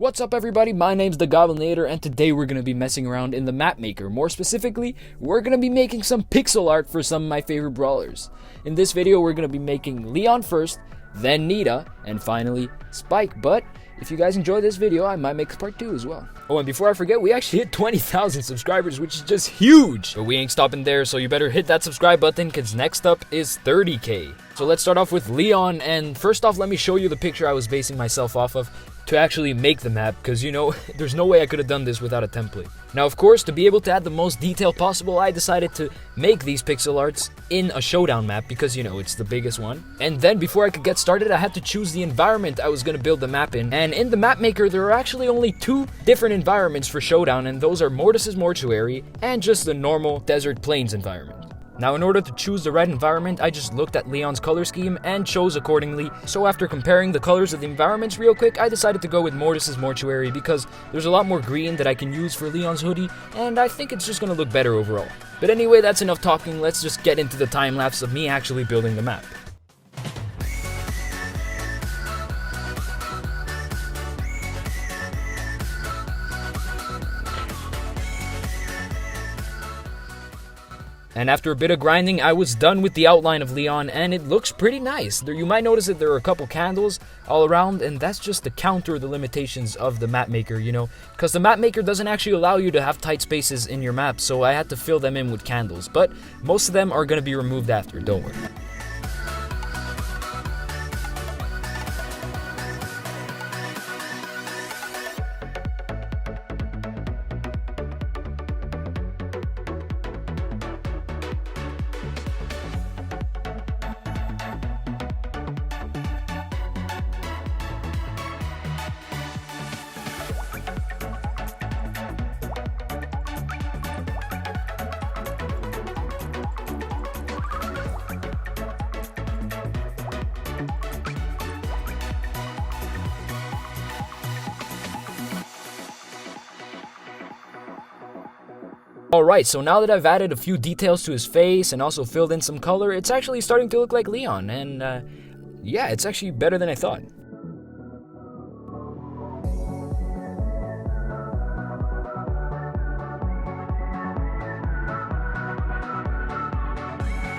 What's up everybody, my name's the Goblinator and today we're going to be messing around in the map maker. More specifically, we're going to be making some pixel art for some of my favorite brawlers. In this video we're going to be making Leon first, then Nita, and finally Spike. But if you guys enjoy this video, I might make part 2 as well. Oh, and before I forget, we actually hit 20,000 subscribers, which is just huge! But we ain't stopping there, so you better hit that subscribe button, because next up is 30k. So let's start off with Leon, and first off, let me show you the picture I was basing myself off of to actually make the map, because you know, there's no way I could have done this without a template. Now, of course, to be able to add the most detail possible, I decided to make these pixel arts in a showdown map, because you know, it's the biggest one. And then before I could get started, I had to choose the environment I was going to build the map in. And in the map maker, there are actually only 2 different environments for showdown, and those are Mortis's Mortuary and just the normal Desert Plains environment. Now, in order to choose the right environment, I just looked at Leon's color scheme and chose accordingly. So after comparing the colors of the environments real quick, I decided to go with Mortis's Mortuary because there's a lot more green that I can use for Leon's hoodie, and I think it's just gonna look better overall. But anyway, that's enough talking, let's just get into the time lapse of me actually building the map. And after a bit of grinding, I was done with the outline of Leon, and it looks pretty nice. You might notice that there are a couple candles all around, and that's just to counter the limitations of the map maker, you know, because the map maker doesn't actually allow you to have tight spaces in your map, so I had to fill them in with candles. But most of them are going to be removed after, don't worry. Alright, so now that I've added a few details to his face and also filled in some color, it's actually starting to look like Leon, and yeah, it's actually better than I thought.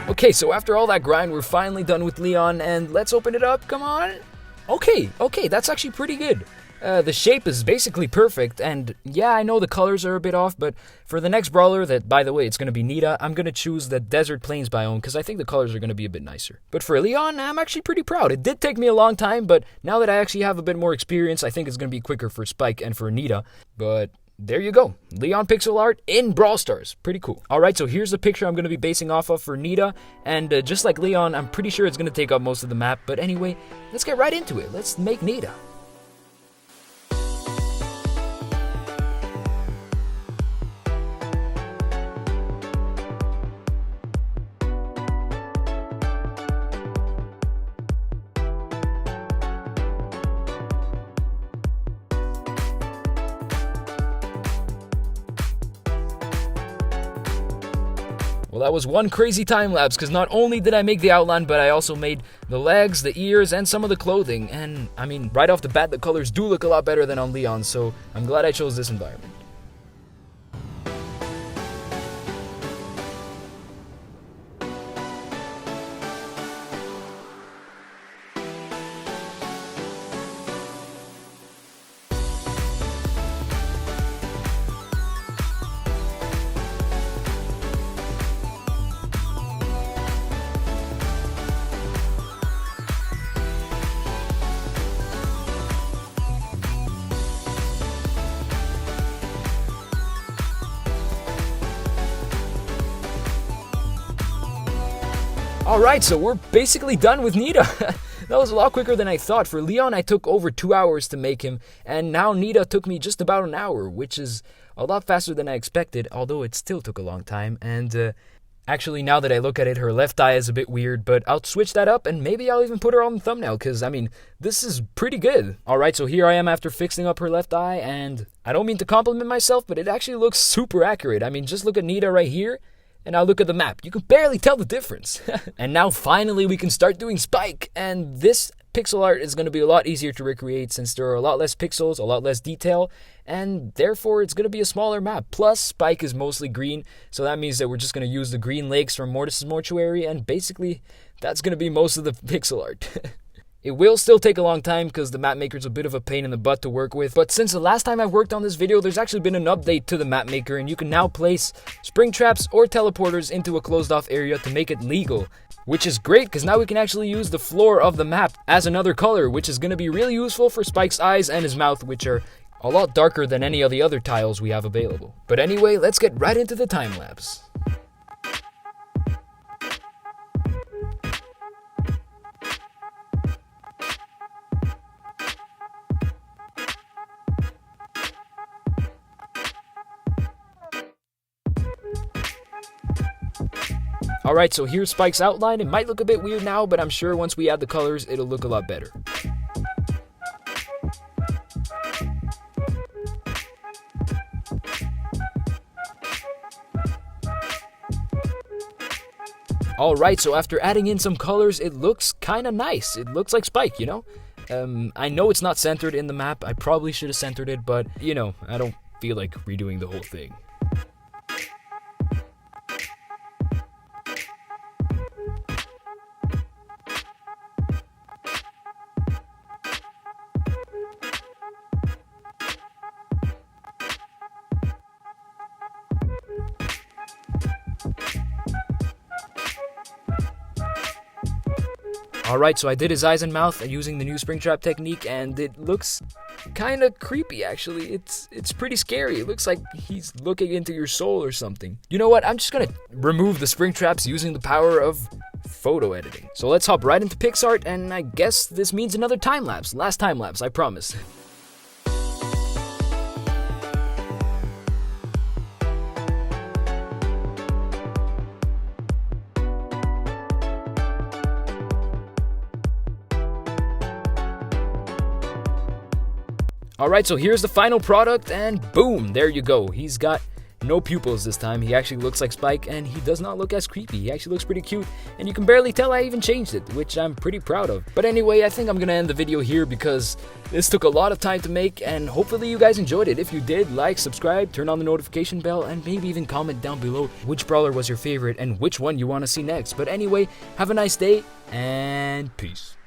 Okay, so after all that grind, we're finally done with Leon, and let's open it up, come on! Okay, that's actually pretty good. The shape is basically perfect, and yeah, I know the colors are a bit off, but for the next brawler, that by the way, it's going to be Nita, I'm going to choose the Desert Plains biome, because I think the colors are going to be a bit nicer. But for Leon, I'm actually pretty proud. It did take me a long time, but now that I actually have a bit more experience, I think it's going to be quicker for Spike and for Nita. But there you go, Leon pixel art in Brawl Stars. Pretty cool. Alright, so here's the picture I'm going to be basing off of for Nita, and just like Leon, I'm pretty sure it's going to take up most of the map, but anyway, let's get right into it. Let's make Nita. Well, that was one crazy time lapse, because not only did I make the outline, but I also made the legs, the ears, and some of the clothing. And, I mean, right off the bat, the colors do look a lot better than on Leon, so I'm glad I chose this environment. Alright, so we're basically done with Nita. That was a lot quicker than I thought. For Leon, I took over 2 hours to make him, and now Nita took me just about an hour, which is a lot faster than I expected, although it still took a long time. And actually, now that I look at it, her left eye is a bit weird, but I'll switch that up, and maybe I'll even put her on the thumbnail, because, I mean, this is pretty good. Alright, so here I am after fixing up her left eye, and I don't mean to compliment myself, but it actually looks super accurate. I mean, just look at Nita right here, and now look at the map. You can barely tell the difference. And now finally we can start doing Spike. And this pixel art is going to be a lot easier to recreate since there are a lot less pixels, a lot less detail, and therefore it's going to be a smaller map. Plus, Spike is mostly green, so that means that we're just going to use the green lakes from Mortis's Mortuary, and basically that's going to be most of the pixel art. It will still take a long time because the map maker is a bit of a pain in the butt to work with, but since the last time I worked on this video, there's actually been an update to the map maker, and you can now place spring traps or teleporters into a closed off area to make it legal. Which is great because now we can actually use the floor of the map as another color, which is going to be really useful for Spike's eyes and his mouth, which are a lot darker than any of the other tiles we have available. But anyway, let's get right into the time lapse. Alright, so here's Spike's outline. It might look a bit weird now, but I'm sure once we add the colors, it'll look a lot better. Alright, so after adding in some colors, it looks kinda nice. It looks like Spike, you know? I know it's not centered in the map. I probably should have centered it, but, you know, I don't feel like redoing the whole thing. Alright, so I did his eyes and mouth using the new Springtrap technique, and it looks kind of creepy actually. It's pretty scary. It looks like he's looking into your soul or something. You know what? I'm just gonna remove the Springtraps using the power of photo editing. So let's hop right into PixArt, and I guess this means another time lapse. Last time lapse, I promise. Alright, so here's the final product, and boom, there you go. He's got no pupils this time. He actually looks like Spike, and he does not look as creepy. He actually looks pretty cute, and you can barely tell I even changed it, which I'm pretty proud of. But anyway, I think I'm gonna end the video here because this took a lot of time to make, and hopefully you guys enjoyed it. If you did, like, subscribe, turn on the notification bell, and maybe even comment down below which brawler was your favorite and which one you want to see next. But anyway, have a nice day, and peace.